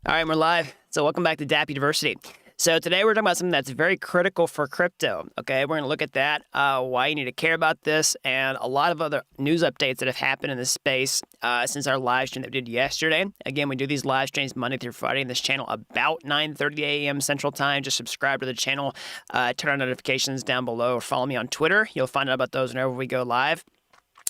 All right, we're live. So welcome back to Dapp University. So today we're talking about something that's very critical for crypto. Okay, we're going to look at that, why you need to care about this, and a lot of other news updates that have happened in this space since our live stream that we did yesterday. Again, we do these live streams Monday through Friday in this channel about 9:30 a.m. Central Time. Just subscribe to the channel, turn on notifications down below, or follow me on Twitter. You'll find out about those whenever we go live.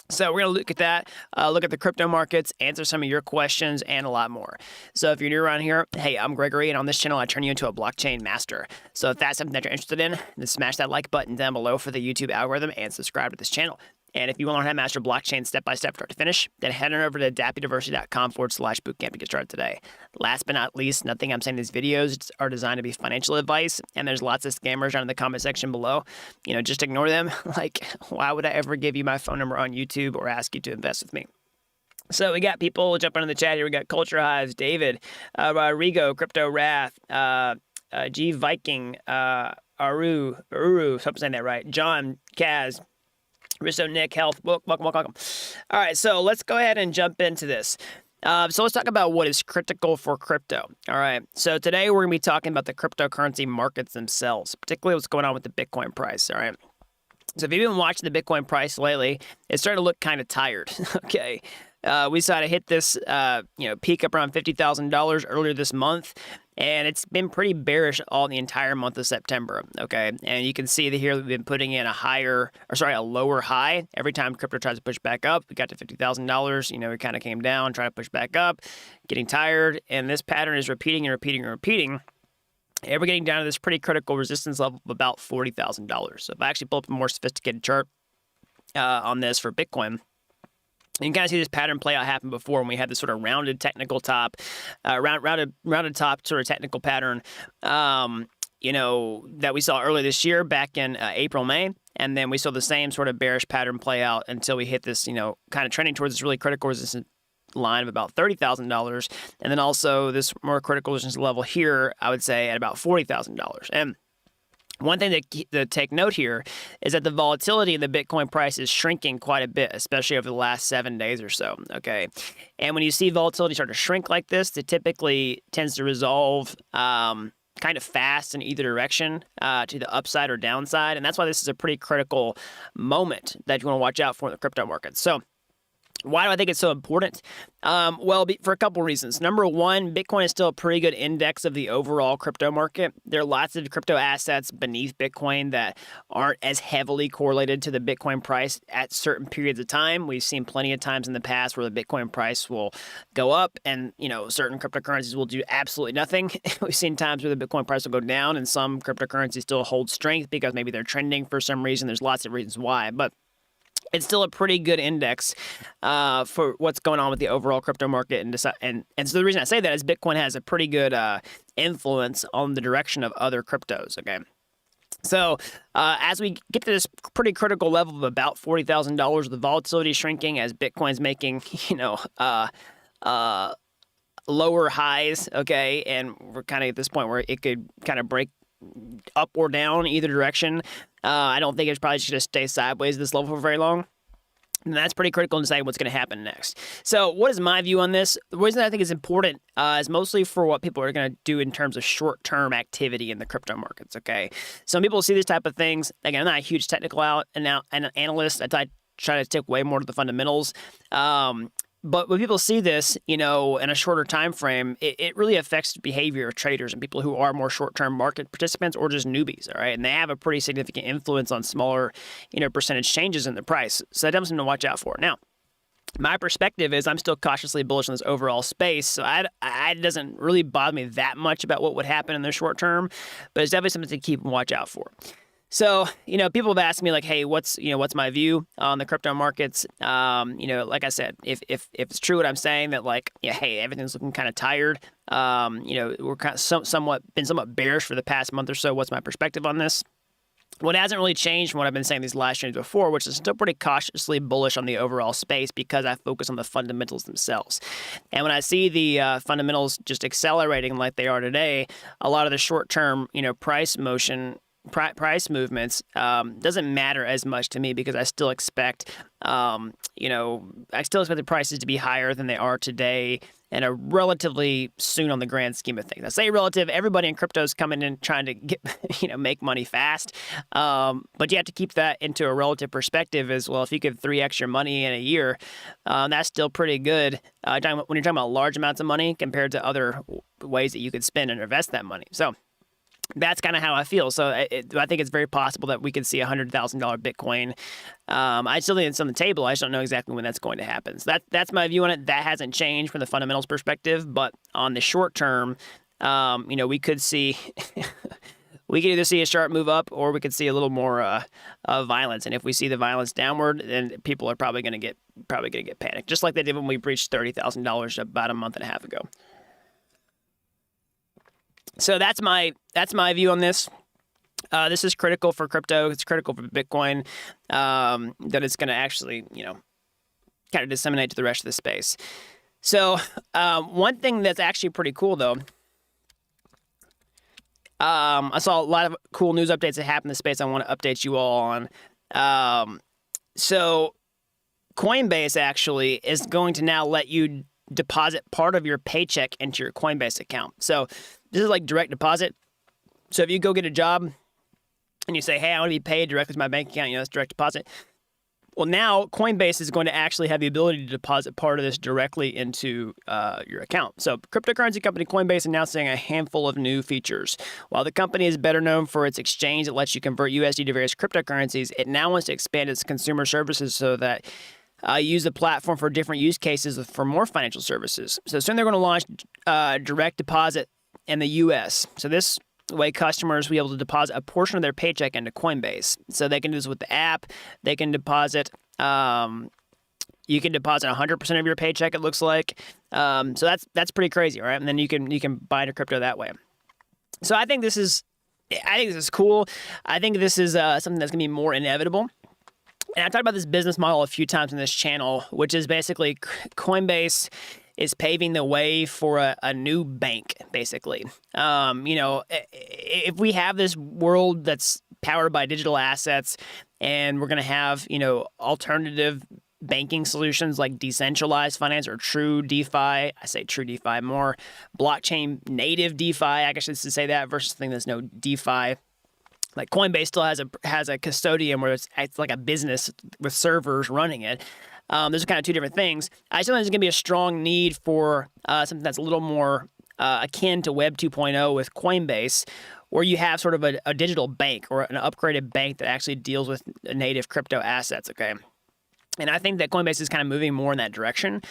So we're going to look at that, look at the crypto markets, answer some of your questions, and a lot more. So if you're new around here, hey, I'm Gregory, and on this channel, I turn you into a blockchain master. So if that's something that you're interested in, then smash that like button down below for the YouTube algorithm and subscribe to this channel. And if you want to learn how to master blockchain step-by-step start to finish, then head on over to dappuniversity.com/bootcamp to get started today. Last but not least, nothing I'm saying in these videos are designed to be financial advice, and there's lots of scammers down in the comment section below. You know, just ignore them. Like, why would I ever give you my phone number on YouTube or ask you to invest with me? So we got people jumping in the chat here. We got Culture Hives, David, Rigo, Crypto Wrath, G Viking, Uru, hope I'm saying that right, John, Kaz, Risto, Nick, Health, welcome. All right, so let's go ahead and jump into this. So let's talk about what is critical for crypto. All right, so today we're going to be talking about the cryptocurrency markets themselves, particularly what's going on with the Bitcoin price, all right? So if you've been watching the Bitcoin price lately, it's starting to look kind of tired, okay? We saw it hit this, peak up around $50,000 earlier this month, and it's been pretty bearish all the entire month of September, okay? And you can see that here we've been putting in a lower high every time crypto tries to push back up. We got to $50,000, it kind of came down, tried to push back up, getting tired, and this pattern is repeating. And we're getting down to this pretty critical resistance level of about $40,000. So if I actually pull up a more sophisticated chart on this for Bitcoin, you can kind of see this pattern play out happen before when we had this sort of rounded technical top, rounded top sort of technical pattern, that we saw earlier this year back in April, May. And then we saw the same sort of bearish pattern play out until we hit this, kind of trending towards this really critical resistance line of about $30,000. And then also this more critical resistance level here, I would say at about $40,000. And one thing to take note here is that the volatility in the Bitcoin price is shrinking quite a bit, especially over the last 7 days or so, okay? And when you see volatility start to shrink like this, it typically tends to resolve kind of fast in either direction to the upside or downside, and that's why this is a pretty critical moment that you want to watch out for in the crypto market. So why do I think it's so important? For a couple reasons. Number one, Bitcoin is still a pretty good index of the overall crypto market. There are lots of crypto assets beneath Bitcoin that aren't as heavily correlated to the Bitcoin price at certain periods of time. We've seen plenty of times in the past where the Bitcoin price will go up and, certain cryptocurrencies will do absolutely nothing. We've seen times where the Bitcoin price will go down and some cryptocurrencies still hold strength because maybe they're trending for some reason. There's lots of reasons why, but it's still a pretty good index for what's going on with the overall crypto market. And so the reason I say that is Bitcoin has a pretty good influence on the direction of other cryptos, okay? So as we get to this pretty critical level of about $40,000, the volatility is shrinking as Bitcoin's making, lower highs, okay? And we're kind of at this point where it could kind of break up or down either direction. I don't think it's probably just going to stay sideways at this level for very long. And that's pretty critical in deciding what's going to happen next. So what is my view on this? The reason I think it's important is mostly for what people are going to do in terms of short-term activity in the crypto markets, okay? Some people see these type of things. Again, I'm not a huge technical analyst. I try to stick way more to the fundamentals. But when people see this, in a shorter time frame, it really affects the behavior of traders and people who are more short-term market participants or just newbies, all right? And they have a pretty significant influence on smaller, percentage changes in the price. So that's something to watch out for. Now, my perspective is I'm still cautiously bullish on this overall space, so it doesn't really bother me that much about what would happen in the short term, but it's definitely something to keep and watch out for. So, people have asked me like, hey, what's my view on the crypto markets? Like I said, if it's true what I'm saying that hey, everything's looking kind of tired. We're kind of somewhat bearish for the past month or so. What's my perspective on this? What hasn't really changed from what I've been saying these last streams before, which is still pretty cautiously bullish on the overall space because I focus on the fundamentals themselves. And when I see the fundamentals just accelerating like they are today, a lot of the short-term, price motion price movements doesn't matter as much to me because I still expect, I still expect the prices to be higher than they are today and are relatively soon on the grand scheme of things. I say relative, everybody in crypto is coming in trying to get, make money fast. But you have to keep that into a relative perspective as well. If you give 3x your money in a year, that's still pretty good when you're talking about large amounts of money compared to other ways that you could spend and invest that money. So that's kind of how I feel. So I think it's very possible that we could see $100,000 Bitcoin. I still think it's on the table. I just don't know exactly when that's going to happen. So that's my view on it. That hasn't changed from the fundamentals perspective. But on the short term, we could see we could either see a sharp move up or we could see a little more violence. And if we see the violence downward, then people are probably going to get panicked, just like they did when we breached $30,000 about a month and a half ago. So that's my view on this. This is critical for crypto. It's critical for Bitcoin that it's going to actually, kind of disseminate to the rest of the space. So one thing that's actually pretty cool, though, I saw a lot of cool news updates that happened in the space I want to update you all on. So Coinbase actually is going to now let you deposit part of your paycheck into your Coinbase account. So this is like direct deposit. So if you go get a job and you say, hey, I want to be paid directly to my bank account, that's direct deposit. Well, now Coinbase is going to actually have the ability to deposit part of this directly into your account. So cryptocurrency company Coinbase announcing a handful of new features. While the company is better known for its exchange that lets you convert USD to various cryptocurrencies, it now wants to expand its consumer services so that use the platform for different use cases for more financial services. So soon they're going to launch direct deposit in the U.S. So this way customers will be able to deposit a portion of their paycheck into Coinbase. So they can do this with the app. They can deposit, you can deposit 100% of your paycheck, it looks like. So that's pretty crazy, right? And then you can buy into crypto that way. So I think this is cool. I think this is something that's going to be more inevitable. And I've talked about this business model a few times on this channel, which is basically Coinbase is paving the way for a new bank, basically. If we have this world that's powered by digital assets and we're going to have, alternative banking solutions like decentralized finance or true DeFi, I say true DeFi, more blockchain native DeFi, I guess I should say that, versus something that's no DeFi. Like Coinbase still has a custodian where it's like a business with servers running it. Those are kind of two different things. I still think there's going to be a strong need for something that's a little more akin to Web 2.0 with Coinbase, where you have sort of a digital bank or an upgraded bank that actually deals with native crypto assets, okay? And I think that Coinbase is kind of moving more in that direction.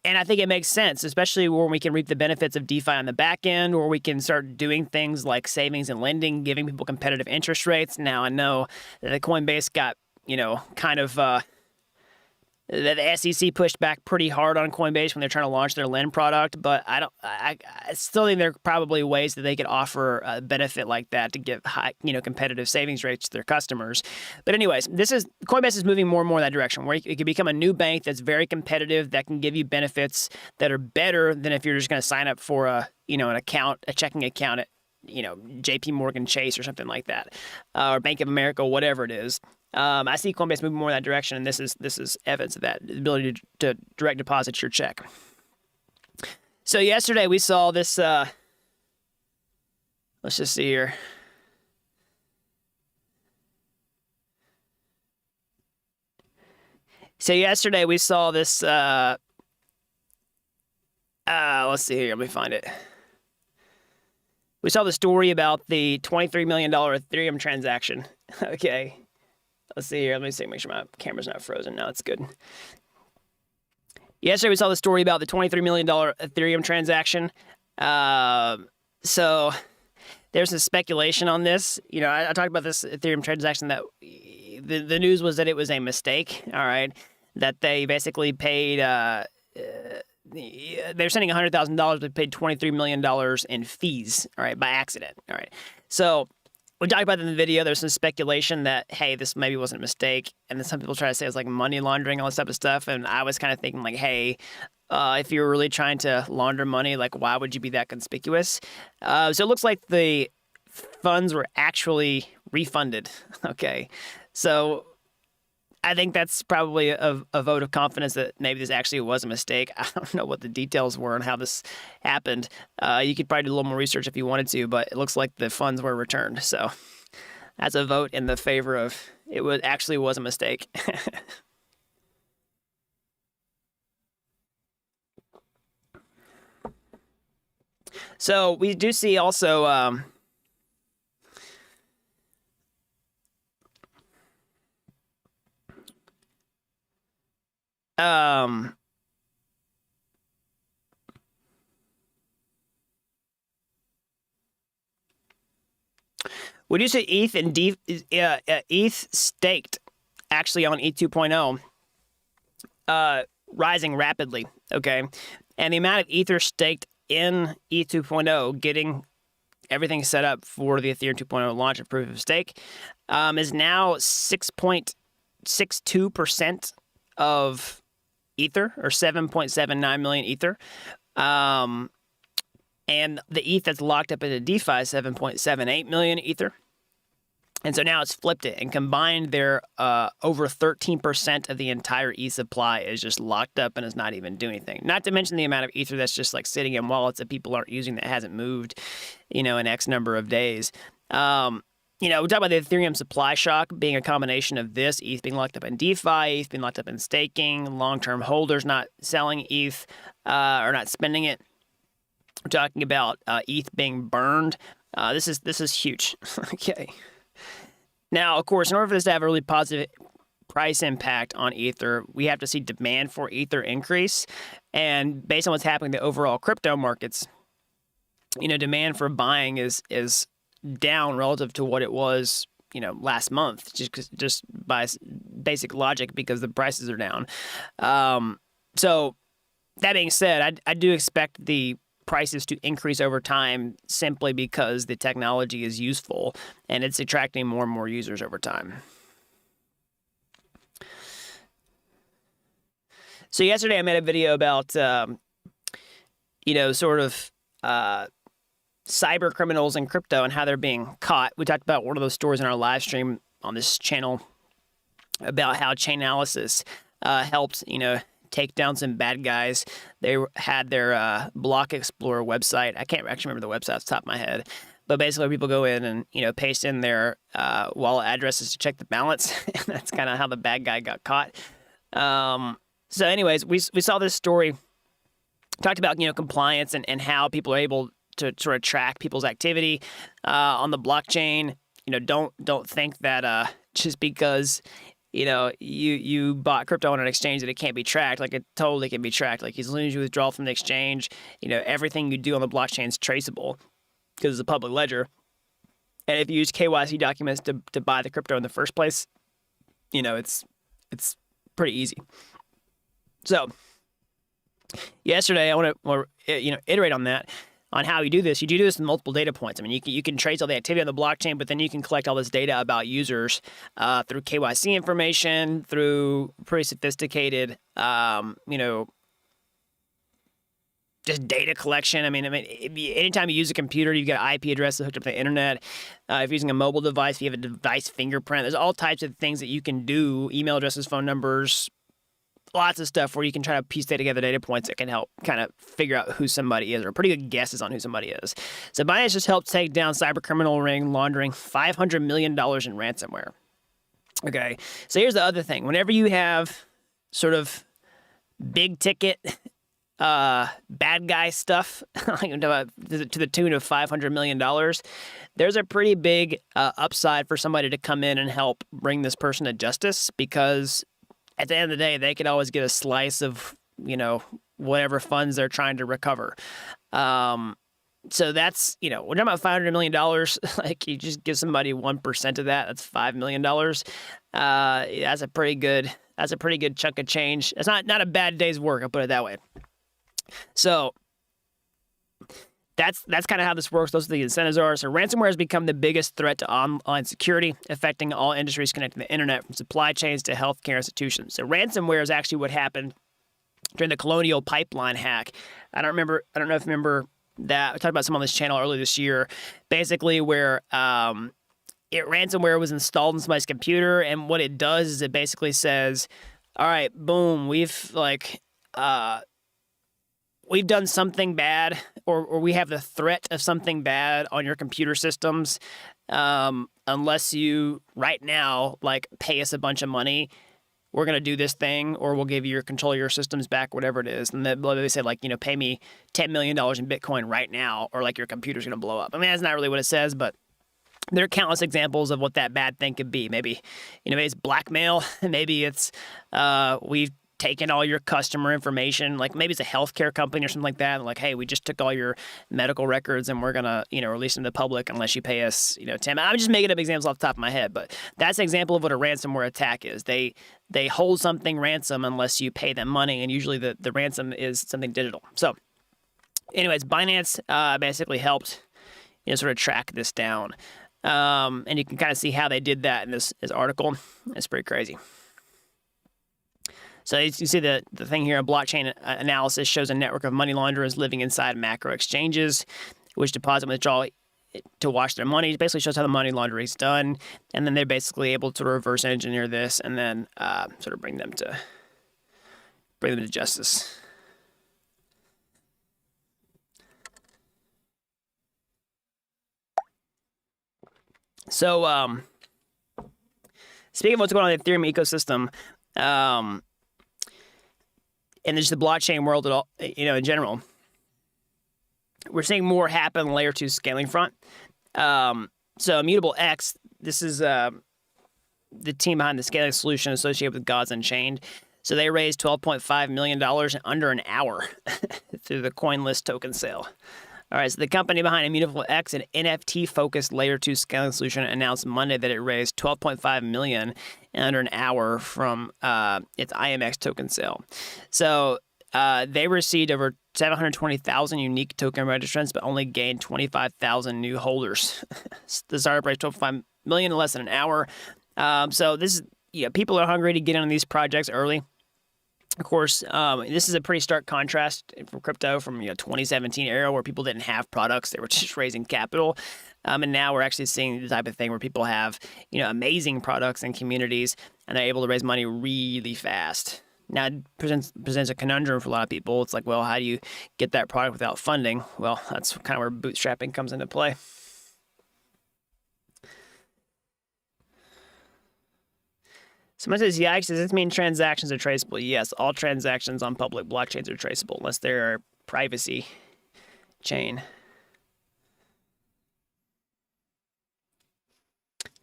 And I think it makes sense, especially when we can reap the benefits of DeFi on the back end, or we can start doing things like savings and lending, giving people competitive interest rates. Now, I know that the Coinbase got, the SEC pushed back pretty hard on Coinbase when they're trying to launch their lend product, but I still think there are probably ways that they could offer a benefit like that to give high, competitive savings rates to their customers. But anyways, Coinbase is moving more and more in that direction, where it can become a new bank that's very competitive, that can give you benefits that are better than if you're just going to sign up for a checking account at, JP Morgan Chase or something like that, or Bank of America, whatever it is. I see Coinbase moving more in that direction, and this is evidence of that, the ability to direct deposit your check. So yesterday we saw this, let's just see here. So yesterday we saw this, let's see here, let me find it. We saw the story about the $23 million Ethereum transaction. Okay. Let's see here. Let me see. Make sure my camera's not frozen. No, it's good. Yesterday, we saw the story about the $23 million Ethereum transaction. So there's some speculation on this. I talked about this Ethereum transaction that the news was that it was a mistake. All right. That they basically paid, they're sending $100,000, but paid $23 million in fees, all right, by accident, all right. So we talked about it in the video. There's some speculation that, hey, this maybe wasn't a mistake, and then some people try to say it's like money laundering, all this type of stuff, and I was kind of thinking like, hey, if you're really trying to launder money, like why would you be that conspicuous? So it looks like the funds were actually refunded. Okay, so I think that's probably a vote of confidence that maybe this actually was a mistake. I don't know what the details were and how this happened. You could probably do a little more research if you wanted to, but it looks like the funds were returned. So that's a vote in the favor of it was a mistake. So we do see also we do see ETH and ETH staked actually on ETH 2.0 rising rapidly. Okay, and the amount of Ether staked in ETH 2.0, getting everything set up for the Ethereum 2.0 launch of proof of stake, is now 6.62% of Ether, or 7.79 million Ether. And the ETH that's locked up into DeFi is 7.78 million Ether. And so now it's flipped it, and combined their over 13% of the entire ETH supply is just locked up and is not even doing anything. Not to mention the amount of Ether that's just like sitting in wallets that people aren't using that hasn't moved, in X number of days. We talk about the Ethereum supply shock being a combination of this, ETH being locked up in DeFi, ETH being locked up in staking, long-term holders not selling ETH or not spending it. We're talking about ETH being burned. This is huge. Okay. Now, of course, in order for this to have a really positive price impact on Ether, we have to see demand for Ether increase. And based on what's happening in the overall crypto markets, demand for buying is down relative to what it was, last month, just by basic logic, because the prices are down. So that being said, I do expect the prices to increase over time simply because the technology is useful and it's attracting more and more users over time. So yesterday I made a video about, cyber criminals in crypto and how they're being caught. We talked about one of those stories in our live stream on this channel about how Chainalysis helped, take down some bad guys. They had their Block Explorer website. I can't actually remember the website off the top of my head, but basically people go in and paste in their wallet addresses to check the balance. And that's kind of how the bad guy got caught. So anyways, we saw this story, talked about compliance and how people are able to sort of track people's activity on the blockchain. Don't think that just because you bought crypto on an exchange that it can't be tracked. Like, it totally can be tracked. Like, as soon as you withdraw from the exchange, everything you do on the blockchain is traceable because it's a public ledger. And if you use KYC documents to buy the crypto in the first place, it's pretty easy. So yesterday I want to iterate on that. On how you do this. You do this with multiple data points. I mean, you can trace all the activity on the blockchain, but then you can collect all this data about users through KYC information, through pretty sophisticated, just data collection. I mean, anytime you use a computer, you've got IP addresses hooked up to the internet. If you're using a mobile device, if you have a device fingerprint, there's all types of things that you can do, email addresses, phone numbers, lots of stuff where you can try to piece together data points that can help kind of figure out who somebody is, or pretty good guesses on who somebody is. So Binance just helped take down cybercriminal ring laundering $500 million in ransomware. Okay, so here's the other thing. Whenever you have sort of big ticket bad guy stuff to the tune of $500 million, there's a pretty big upside for somebody to come in and help bring this person to justice, because at the end of the day, they could always get a slice of, whatever funds they're trying to recover. So that's, we're talking about $500 million. Like, you just give somebody 1% of that, that's $5 million. That's a pretty good chunk of change. It's not a bad day's work, I'll put it that way. So that's kind of how this works. Those are the incentives are. So ransomware has become the biggest threat to online security, affecting all industries connected to the internet, from supply chains to healthcare institutions. So ransomware is actually what happened during the Colonial Pipeline hack. I don't know if you remember that I talked about some on this channel earlier this year, basically where ransomware was installed in somebody's computer, and what it does is it basically says, all right, boom, we've done something bad, or we have the threat of something bad on your computer systems, unless you right now pay us a bunch of money, we're going to do this thing, or we'll give you your control of your systems back, whatever it is. And they said, pay me $10 million in Bitcoin right now, or your computer's going to blow up. I mean, that's not really what it says, but there are countless examples of what that bad thing could be. Maybe it's blackmail. Maybe it's we've taken all your customer information. Maybe it's a healthcare company or something like that. Hey, we just took all your medical records and we're gonna release them to the public unless you pay us 10. I'm just making up examples off the top of my head, but that's an example of what a ransomware attack is. They hold something ransom unless you pay them money, and usually the ransom is something digital. So, anyways, Binance basically helped sort of track this down. And you can kind of see how they did that in this article. It's pretty crazy. So you see the thing here, a blockchain analysis shows a network of money launderers living inside macro exchanges, which deposit and withdraw to wash their money. It basically shows how the money laundering is done, and then they're basically able to reverse engineer this and then sort of bring them to justice. So, speaking of what's going on in the Ethereum ecosystem, and just the blockchain world at all, in general, we're seeing more happen on the layer 2 scaling front. So Immutable X, this is the team behind the scaling solution associated with Gods Unchained. So they raised $12.5 million in under an hour through the CoinList token sale. All right, so the company behind Immutable X, an NFT-focused Layer 2 scaling solution, announced Monday that it raised $12.5 million in under an hour from its IMX token sale. So they received over 720,000 unique token registrants, but only gained 25,000 new holders. The startup raised $12.5 million in less than an hour. So this is, people are hungry to get in on these projects early. Of course, this is a pretty stark contrast from crypto from 2017 era where people didn't have products; they were just raising capital, and now we're actually seeing the type of thing where people have amazing products and communities, and they're able to raise money really fast. Now it presents a conundrum for a lot of people. It's well, how do you get that product without funding? Well, that's kind of where bootstrapping comes into play. Someone says, yikes, does this mean transactions are traceable? Yes, all transactions on public blockchains are traceable, unless they're a privacy chain.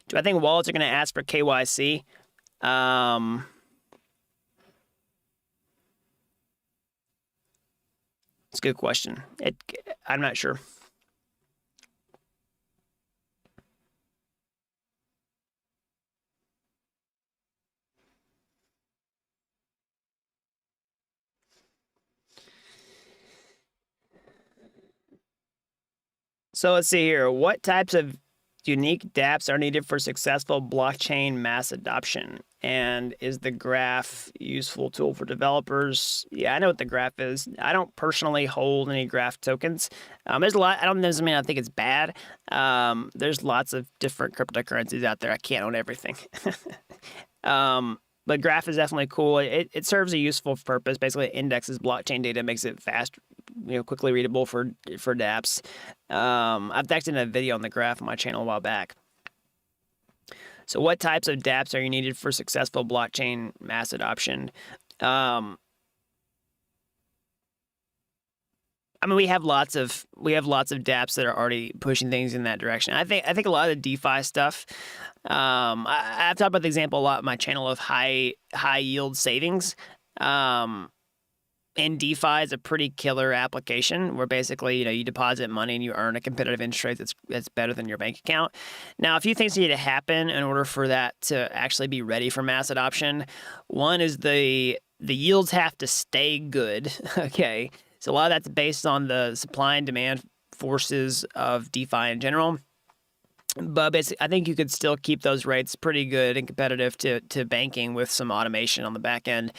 Do I think wallets are going to ask for KYC? It's a good question. I'm not sure. So let's see here. What types of unique dApps are needed for successful blockchain mass adoption? And is the graph a useful tool for developers? Yeah, I know what the graph is. I don't personally hold any graph tokens. There's a lot. I think it's bad. There's lots of different cryptocurrencies out there. I can't own everything. But graph is definitely cool. It serves a useful purpose. Basically, it indexes blockchain data, makes it fast, quickly readable for dApps. I've actually done a video on the graph on my channel a while back. So what types of dApps are you needed for successful blockchain mass adoption? We have lots of dApps that are already pushing things in that direction. I think a lot of the DeFi stuff. I've talked about the example a lot on my channel of high yield savings. And DeFi is a pretty killer application where basically, you deposit money and you earn a competitive interest rate that's better than your bank account. Now, a few things need to happen in order for that to actually be ready for mass adoption. One is the yields have to stay good. Okay, so a lot of that's based on the supply and demand forces of DeFi in general. But basically, I think you could still keep those rates pretty good and competitive to banking with some automation on the back end.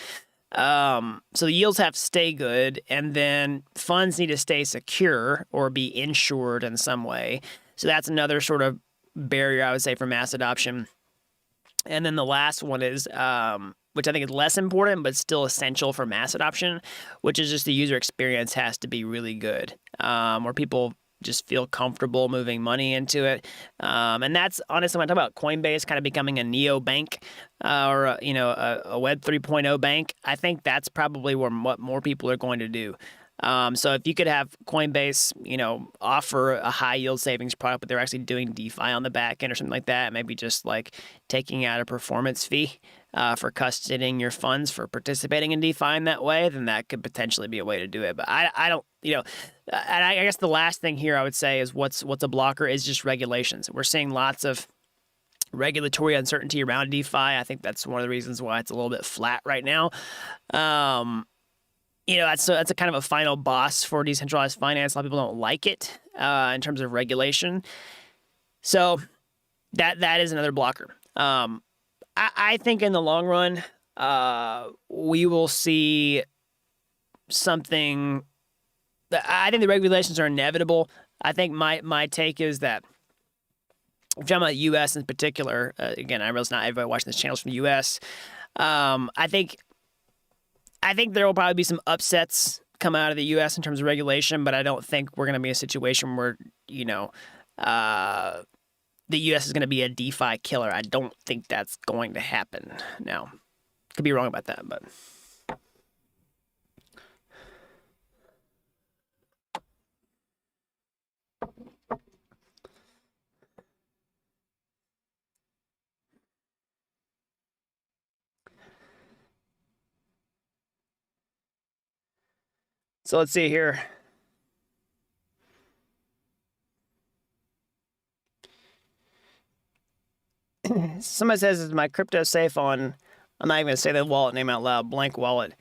So the yields have to stay good, and then funds need to stay secure or be insured in some way. So that's another sort of barrier, I would say, for mass adoption. And then the last one is, which I think is less important, but still essential for mass adoption, which is just the user experience has to be really good, where people just feel comfortable moving money into it. And that's honestly, when I talk about Coinbase kind of becoming a neo bank or a Web 3.0 bank, I think that's probably what more people are going to do. So if you could have Coinbase, offer a high yield savings product, but they're actually doing DeFi on the back end or something like that, maybe just like taking out a performance fee for custodying your funds for participating in DeFi in that way, then that could potentially be a way to do it. But I don't, and I guess the last thing here I would say is what's a blocker is just regulations. We're seeing lots of regulatory uncertainty around DeFi. I think that's one of the reasons why it's a little bit flat right now. That's a kind of a final boss for decentralized finance. A lot of people don't like it in terms of regulation. So that is another blocker. I think in the long run, we will see something. I think the regulations are inevitable. I think my take is that if you're talking about the U.S. in particular, again, I realize not everybody watching this channel is from the U.S. I think there will probably be some upsets come out of the U.S. in terms of regulation, but I don't think we're going to be in a situation where, the U.S. is going to be a DeFi killer. I don't think that's going to happen. Now, could be wrong about that, but. So let's see here. Somebody says, is my crypto safe on, I'm not even going to say the wallet name out loud, blank wallet.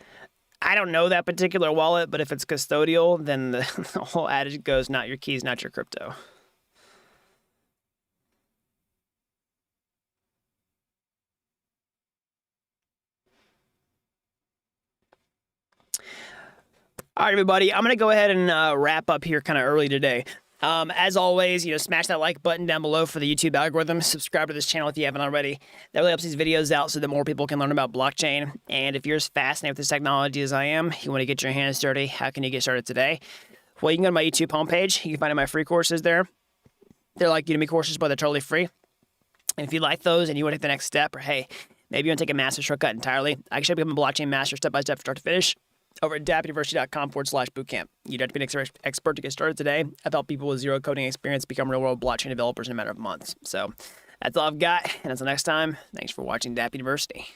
I don't know that particular wallet, but if it's custodial, then the whole adage goes, not your keys, not your crypto. All right, everybody, I'm going to go ahead and wrap up here kind of early today. As always, smash that like button down below for the YouTube algorithm. Subscribe to this channel if you haven't already. That really helps these videos out so that more people can learn about blockchain. And if you're as fascinated with this technology as I am, you want to get your hands dirty, how can you get started today? Well, you can go to my YouTube homepage. You can find my free courses there. They're like Udemy courses, but they're totally free. And if you like those and you want to take the next step, or hey, maybe you want to take a master shortcut entirely, I can show you become a blockchain master step-by-step from start to finish over at dappuniversity.com/bootcamp. You don't have to be an expert to get started today. I've helped people with zero coding experience become real-world blockchain developers in a matter of months. So that's all I've got. And until next time, thanks for watching Dapp University.